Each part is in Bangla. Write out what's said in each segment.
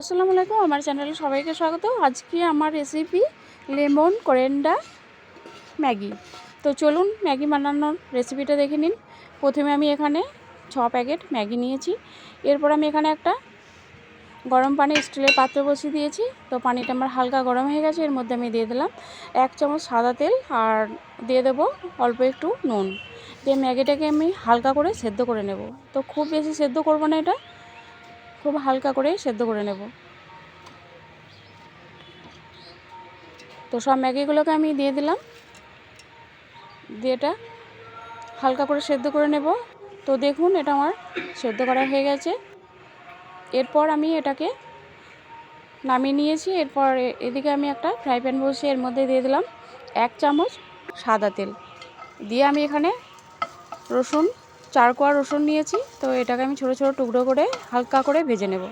আসসালামু আলাইকুম, আমার চ্যানেলে সবাইকে স্বাগত। আজকে আমার রেসিপি লেমন করেন্ডা ম্যাগি। তো চলুন ম্যাগি বানানোর রেসিপিটা দেখে নিন। প্রথমে আমি এখানে 6 প্যাকেট ম্যাগি নিয়েছি। এরপর আমি এখানে একটা গরম পানি স্টিলের পাত্র বসিয়ে দিয়েছি। তো পানিটা আমার হালকা গরম হয়ে গেছে। এর মধ্যে আমি দিয়ে দিলাম 1 চামচ সাদা তেল আর দিয়ে দেবো অল্প একটু নুন। দিয়ে ম্যাগিটাকে আমি হালকা করে সেদ্ধ করে নেব। তো খুব বেশি সেদ্ধ করব না, এটা খুব হালকা করে সেদ্ধ করে নেব। তো সব ম্যাগিগুলোকে আমি দিয়ে দিলাম, দিয়ে এটা হালকা করে সেদ্ধ করে নেব। তো দেখুন এটা আমার সেদ্ধ করা হয়ে গেছে। এরপর আমি এটাকে নামিয়ে নিয়েছি। এরপর এদিকে আমি একটা ফ্রাই প্যান বসিয়ে এর মধ্যে দিয়ে দিলাম 1 চামচ সাদা তেল। দিয়ে আমি এখানে রসুন 4 কোয়া রসুন নিয়েছি। তো এটাকে আমি ছোটো ছোটো টুকরো করে হালকা করে ভেজে নেব।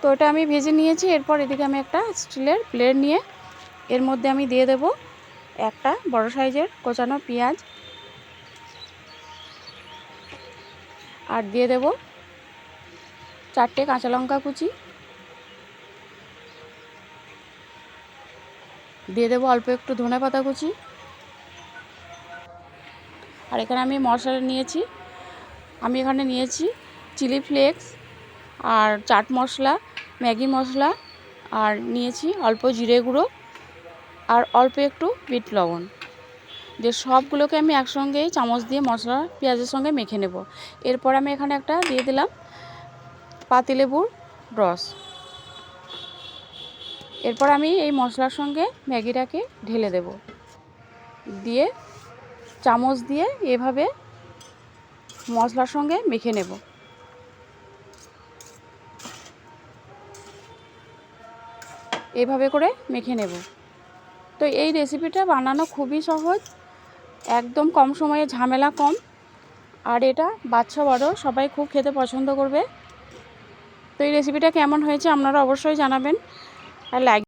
তো এটা আমি ভেজে নিয়েছি। এরপর এদিকে আমি একটা স্টিলের প্লেট নিয়ে এর মধ্যে আমি দিয়ে দেব একটা বড় সাইজের কোচানো পেঁয়াজ, আর দিয়ে দেব 4টে কাঁচা লঙ্কা কুচি, দিয়ে দেব অল্প একটু ধনেপাতা কুচি। আর এখানে আমি মশলা নিয়েছি, আমি এখানে নিয়েছি চিলি ফ্লেক্স আর চাট মশলা, ম্যাগি মশলা, আর নিয়েছি অল্প জিরে গুঁড়ো আর অল্প একটু বিট লবণ। যে সবগুলোকে আমি একসঙ্গেই চামচ দিয়ে মশলা পেঁয়াজের সঙ্গে মেখে নেব। এরপর আমি এখানে একটা দিয়ে দিলাম পাতিলেবুর রস। এরপর আমি এই মশলার সঙ্গে ম্যাগিটাকে ঢেলে দেব, দিয়ে চামচ দিয়ে এভাবে মশলার সঙ্গে মেখে নেব। এভাবে করে মেখে নেব। তো এই রেসিপিটা বানানো খুবই সহজ, একদম কম সময়ে, ঝামেলা কম, আর এটা বাচ্চা বড় সবাই খুব খেতে পছন্দ করবে। তো এই রেসিপিটা কেমন হয়েছে আপনারা অবশ্যই জানাবেন আর লাইক